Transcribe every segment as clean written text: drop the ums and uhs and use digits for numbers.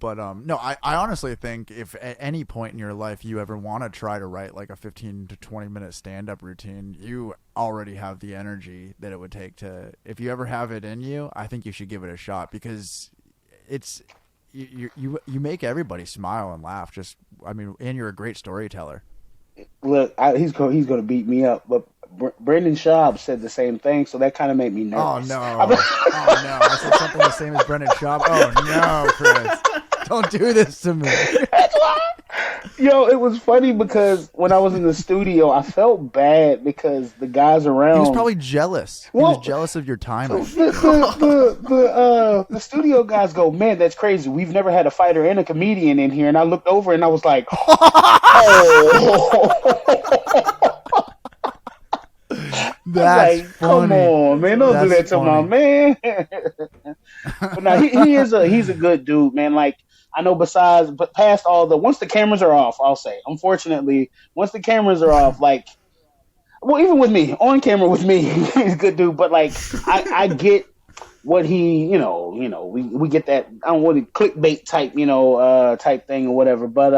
But no, I honestly think if at any point in your life you ever want to try to write like a 15 to 20-minute stand-up routine, you already have the energy that it would take to. If you ever have it in you, I think you should give it a shot because it's you make everybody smile and laugh. Just and you're a great storyteller. Look, he's going to beat me up, but Brendan Schaub said the same thing, so that kind of made me Oh nervous. no! Oh no! I said something the same as Brendan Schaub. Oh no, Chris! Don't do this to me. That's why. Yo, it was funny because when I was in the studio, I felt bad because the guys around. He was probably jealous. He was jealous of your timing. The studio guys go, man, that's crazy. We've never had a fighter and a comedian in here. And I looked over and I was like, oh. That's like, funny. Come on, man, don't do that to my man. But now he's a good dude, man. Like I know but past all once the cameras are off, I'll say, unfortunately, once the cameras are off, like, well, even with me, on camera with me, he's a good dude. But like, I get what he, we get that. I don't want to clickbait type, type thing or whatever. But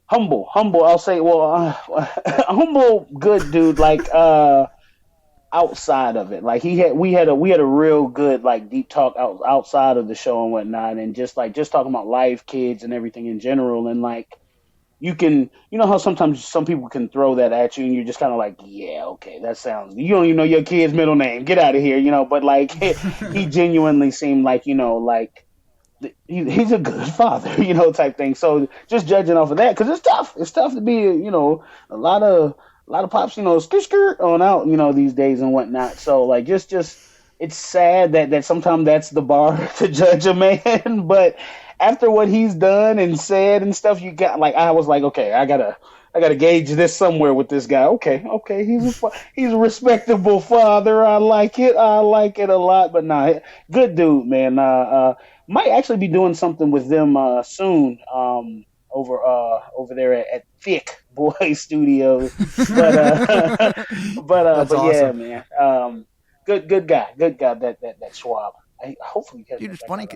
humble. I'll say, humble, good dude. Like outside of it, like we had a real good like deep talk outside of the show and whatnot, and just talking about life, kids, and everything in general, and like. You can, how sometimes some people can throw that at you and you're just kind of like, yeah, okay, that sounds, you don't even know your kid's middle name. Get out of here, but like he genuinely seemed like, he's a good father, type thing. So just judging off of that, because it's tough. It's tough to be, a lot of pops, skirt on out, these days and whatnot. So like, just it's sad that sometimes that's the bar to judge a man, but after what he's done and said and stuff, you got like I was like, okay, I gotta gauge this somewhere with this guy. Okay, he's a respectable father. I like it a lot. But nah, good dude, man. Might actually be doing something with them soon. Over there at Thick Boy Studios. But awesome. Yeah, man. Good guy. That Schwab. Hopefully, dude, it's funny.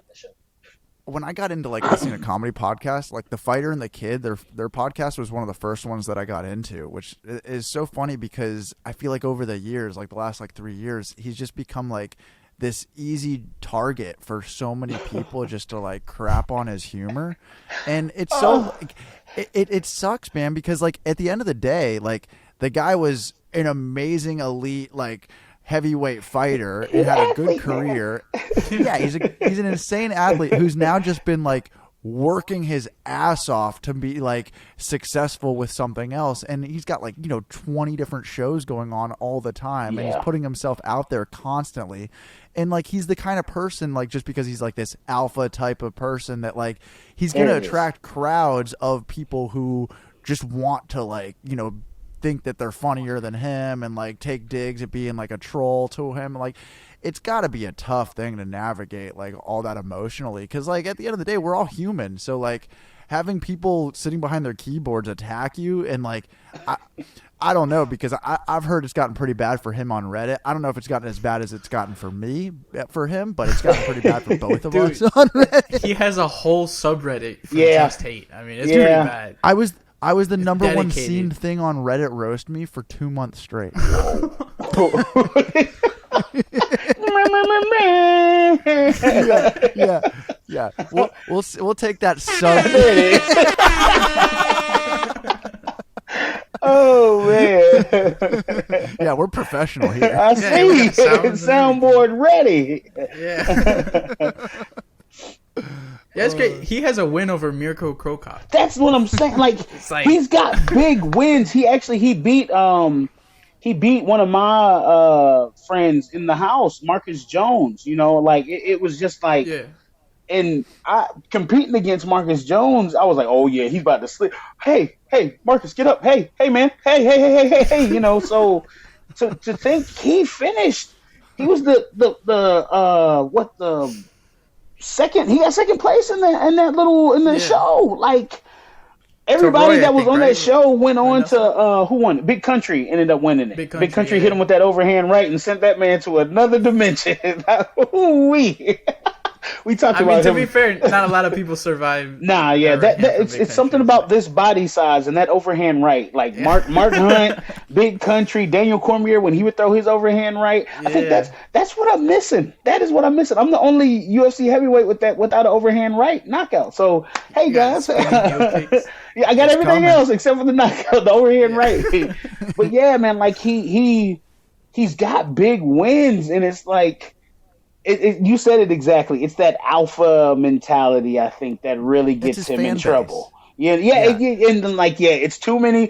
When I got into like listening to comedy podcasts, like The Fighter and the Kid, their podcast was one of the first ones that I got into, which is so funny because I feel like over the years, like the last like 3 years, he's just become like this easy target for so many people just to like crap on his humor. And it's so like, it sucks, man, because like at the end of the day, like the guy was an amazing elite, like heavyweight fighter and had a good career. Yeah, he's an insane athlete who's now just been like working his ass off to be like successful with something else, and he's got like 20 different shows going on all the time, and he's putting himself out there constantly. And like he's the kind of person, like, just because he's like this alpha type of person, that like he's gonna attract crowds of people who just want to like think that they're funnier than him and like take digs at being like a troll to him. Like it's got to be a tough thing to navigate, like all that emotionally, because like at the end of the day we're all human. So like having people sitting behind their keyboards attack you, and like I don't know, because I've heard it's gotten pretty bad for him on Reddit. I don't know if it's gotten as bad as it's gotten for me, for him, but it's gotten pretty bad for both of us on Reddit. He has a whole subreddit for just hate. I mean, it's pretty bad. I was the number dedicated. one seen thing on Reddit roast me for 2 months straight. yeah. We'll take that sub. Oh man. Yeah, we're professional here. I see. Soundboard ready. Yeah. Yeah, it's great. He has a win over Mirko Krokop. That's what I'm saying. Like, he's got big wins. He beat one of my friends in the house, Marcus Jones. Like it was just like, and I competing against Marcus Jones, I was like, oh yeah, he's about to slip. Hey, Marcus, get up. Hey, man. Hey. So to think he finished, he was second. He got second place in that show. Like everybody that was on that show went on to who won? Big Country ended up winning it. Big Country hit him with that overhand right and sent that man to another dimension. Ooh-wee. We talked I about mean, to him. be fair, not a lot of people survive. Nah, yeah, it's something about this body size and that overhand right. Like Yeah. Mark Hunt, Big Country, Daniel Cormier when he would throw his overhand right. I think Yeah. that's what I'm missing. That is what I'm missing. I'm the only UFC heavyweight without an overhand right knockout. So hey You got guys, spinning heel kicks. yeah, I got It's everything coming. else except for the knockout, the overhand Yeah. right. But yeah, man, like he's got big wins, and it's like. You said it exactly. It's that alpha mentality, I think, that really It's gets his him fan in base. trouble. Yeah. And then like, it's too many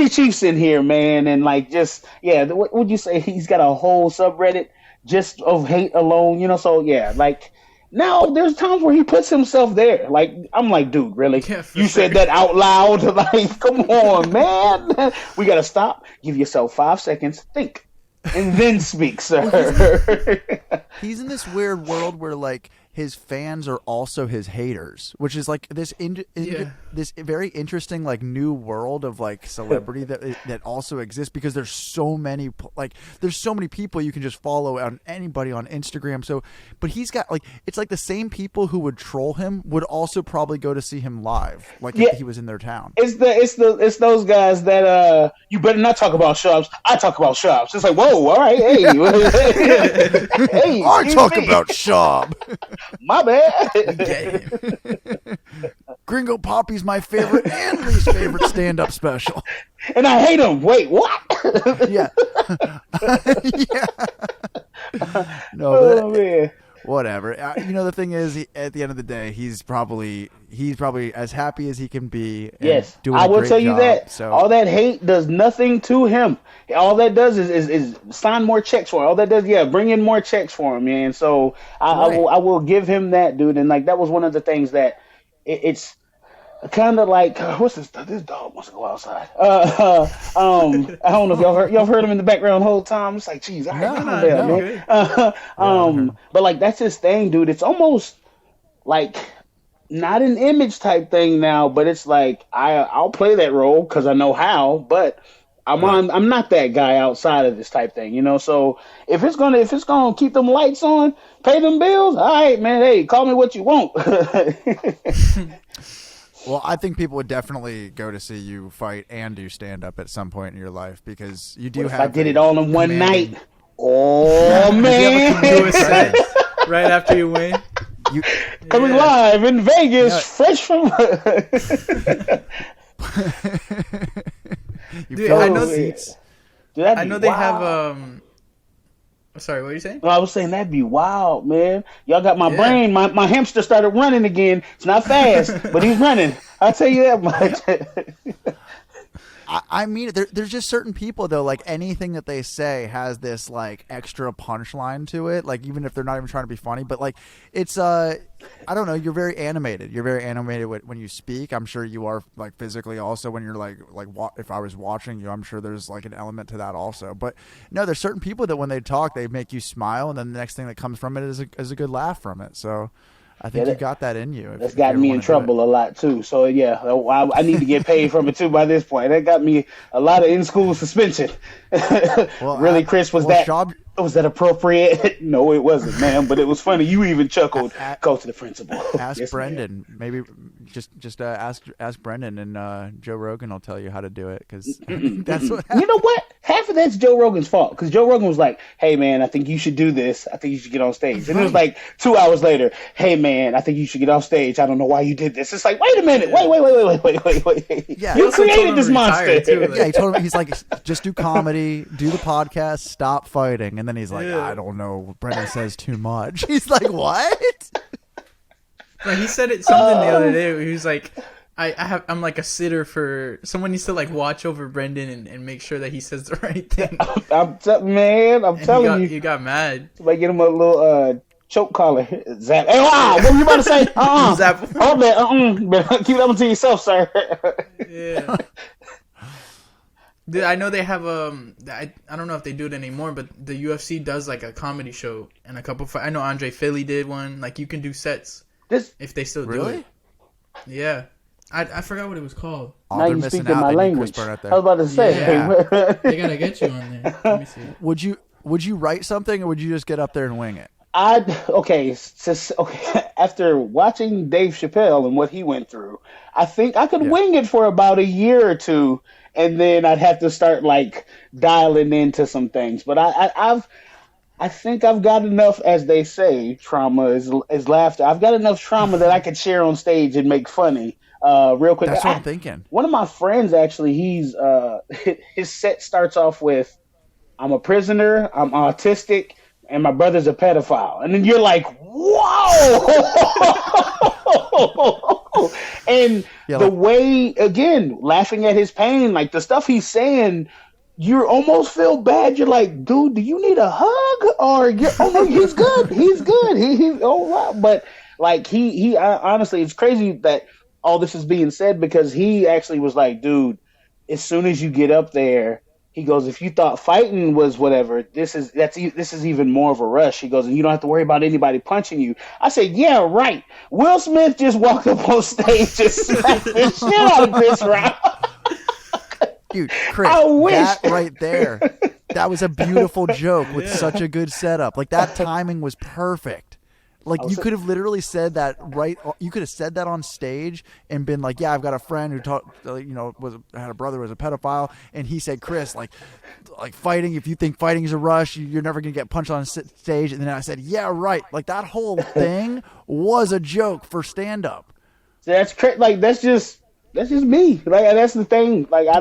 Chiefs in here, man, and like, just what would you say? He's got a whole subreddit just of hate alone, So yeah, like now there's times where he puts himself there. Like I'm like, dude, really? Yeah, for You sure. said that out loud? Like, come on, man. We gotta stop. Give yourself 5 seconds. Think. And then speak, sir. He's in this weird world where like his fans are also his haters, which is like this this very interesting like new world of like celebrity that also exists because there's so many people you can just follow on anybody on Instagram. So, but he's got like it's like the same people who would troll him would also probably go to see him live, like if he was in their town. It's those guys that you better not talk about shops. I talk about shops. It's like, whoa, all right, hey, hey, I talk me. about Schaub. My bad. Get him. Gringo Poppy's my favorite and least favorite stand-up special. And I hate him. Wait, what? Yeah. Yeah. No, Oh man. whatever. The thing is, at the end of the day, he's probably as happy as he can be. And Yes, doing I a will great tell you job, that. So. All that hate does nothing to him. All that does is sign more checks for him. All that does, bring in more checks for him, man. So Right. I will give him that, dude. And like that was one of the things that it's kind of like what's this? This dog wants to go outside. I don't know if y'all heard him in the background the whole time. It's like, geez, all right, calm down, good. man. But like that's his thing, dude. It's almost like not an image type thing now, but it's like I'll play that role because I know how, but I'm not that guy outside of this type thing, So if it's gonna keep them lights on, pay them bills, all right, man. Hey, call me what you want. Well, I think people would definitely go to see you fight and do stand up at some point in your life because you do If have. I did it all in one commanding- night, oh man! Do a set right after you win. Coming live in Vegas, fresh from. You Dude, fill I the know seats. Dude, that'd I be know they have wild. Sorry, what were you saying? No, I was saying that'd be wild, man. Y'all got my Yeah. brain. My hamster started running again. It's not fast, but he's running. I'll tell you that much. I mean, there's just certain people though. Like anything that they say has this like extra punchline to it. Like even if they're not even trying to be funny, but like it's I don't know. You're very animated. You're very animated when you speak. I'm sure you are like physically also when you're like if I was watching you, I'm sure there's like an element to that also. But no, there's certain people that when they talk, they make you smile, and then the next thing that comes from it is a good laugh from it. So. I think you got that in you. That's gotten me in trouble a lot too. So yeah, I need to get paid from it too. By this point, that got me a lot of in-school suspension. Well, really, Chris, was that appropriate? No, it wasn't, man. But it was funny. You even chuckled. Go to the principal. Ask Yes, Brendan. Maybe just ask Brendan, and Joe Rogan will tell you how to do it because that's what. You know what? Half of that's Joe Rogan's fault because Joe Rogan was like, "Hey man, I think you should do this. I think you should get on stage." And it was like 2 hours later, "Hey man, I think you should get off stage. I don't know why you did this." It's like, wait a minute, wait. Yeah. You created this monster. Too, Yeah, he told him he's like, just do comedy, do the podcast, stop fighting, and then he's like, I don't know. Brendan says too much. He's like, what? Like he said something the other day. He was like, I'm like a sitter for someone needs to like watch over Brendan and make sure that he says the right thing. I'm telling you, you got mad. Somebody get him a little choke collar. Zap. Hey, wow, what were you about to say? Zap. Oh man, keep that one to yourself, sir. Yeah. Dude, I know they have I don't know if they do it anymore, but the UFC does like a comedy show and a couple. I know Andre Philly did one. Like you can do sets if they still do it. Yeah, I forgot what it was called. Oh, now they're you missing speaking out. my They need language. Chris I Barnett there. was about to say. Yeah. They gotta get you on there. Let me see. Would you write something or would you just get up there and wing it? Okay. After watching Dave Chappelle and what he went through, I think I could wing it for about a year or two, and then I'd have to start like dialing into some things. But I think I've got enough, as they say, trauma is laughter. I've got enough trauma that I could share on stage and make funny. Real quick. That's what I'm thinking. One of my friends actually, his set starts off with, "I'm a prisoner, I'm autistic, and my brother's a pedophile," and then you're like, "Whoa!" And the way, again, laughing at his pain, like the stuff he's saying, you almost feel bad. You're like, dude, do you need a hug? Or oh no, he's good. He's good. He's oh wow. But like he honestly, it's crazy that all this is being said, because he actually was like, dude, as soon as you get up there, he goes, if you thought fighting was whatever, this is even more of a rush. He goes, and you don't have to worry about anybody punching you. I said, yeah, right. Will Smith just walked up on stage and smacked the shit out of Chris Rock. Dude, Chris, that right there, that was a beautiful joke with such a good setup. Like, that timing was perfect. Like, you could have literally said that you could have said that on stage and been like, yeah, I've got a friend who had a brother who was a pedophile, and he said, Chris, like fighting, if you think fighting is a rush, you're never going to get punched on stage. And then I said, yeah, right. Like, that whole thing was a joke for stand-up. That's crazy. Like, that's just me. Like, that's the thing. Like, I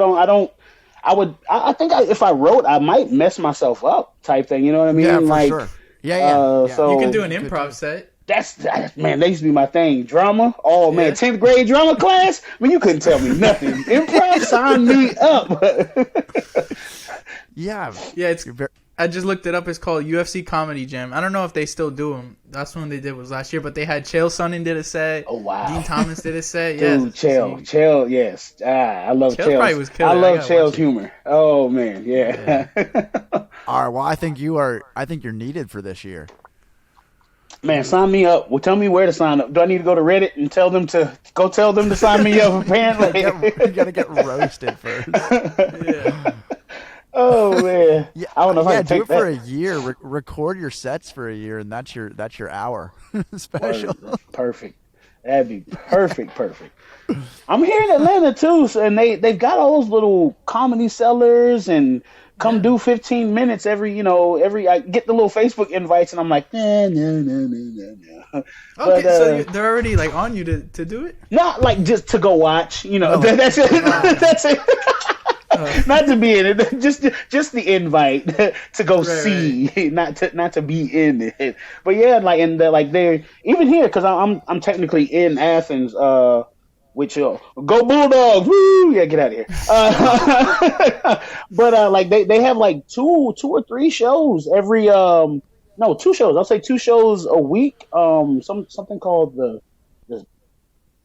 think if I wrote, I might mess myself up type thing. You know what I mean? Yeah, for like, sure. Yeah. So you can do an improv set. That's man, that used to be my thing. Drama. Oh man, 10th grade drama class. I mean, you couldn't tell me nothing. Improv, sign me up. Yeah. It's. I just looked it up. It's called UFC Comedy Jam. I don't know if they still do them. That's one they did was last year. But they had Chael Sonnen did a set. Oh wow. Dean Thomas did a set. Dude, Chael, yes. I love Chael. Probably was killer. I love Chael's humor. Oh man, yeah. All right. Well, I think you're needed for this year. Man, sign me up. Well, tell me where to sign up. Do I need to go to Reddit and tell them to sign me up? Apparently, you gotta get roasted first. Yeah. Oh man, yeah, I don't know if I can do take it that. for a year. Record your sets for a year, and that's your hour special. Perfect. That'd be perfect. I'm here in Atlanta too, and they've got all those little comedy sellers and come do 15 minutes every I get the little Facebook invites, and I'm like, no. Okay, so they're already like on you to do it? Not like just to go watch, that's it. That's it. Not to be in it, just the invite to go see, right. not to be in it. But yeah, they're even here, because I'm technically in Athens. Which go Bulldogs! Woo! Yeah, get out of here. But they have like two or three shows every 2 shows. I'll say 2 shows a week. Something called the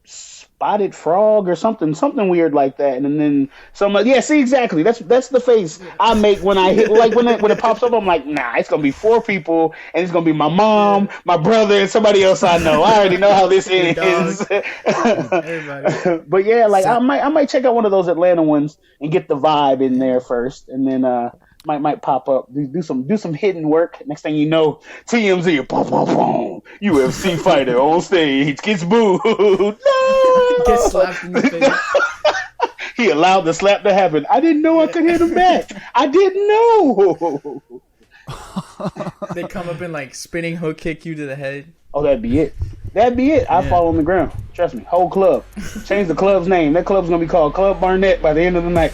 Spotted Frog or something weird like that, and then some. Yeah, see, exactly. That's the face I make when I hit, like when it pops up. I'm like, nah, it's gonna be 4 people, and it's gonna be my mom, my brother, and somebody else I know. I already know how this is. Everybody. But yeah, like I might check out one of those Atlanta ones and get the vibe in there first, and then might pop up, do some hidden work. Next thing you know, TMZ, boom, boom, boom, UFC fighter on stage gets booed. No, gets slapped in the face. He allowed the slap to happen. I didn't know I could hit him back. I didn't know. They come up and like spinning hook kick you to the head. Oh, that'd be it. I fall on the ground. Trust me. Whole club. Change the club's name. That club's gonna be called Club Barnett by the end of the night.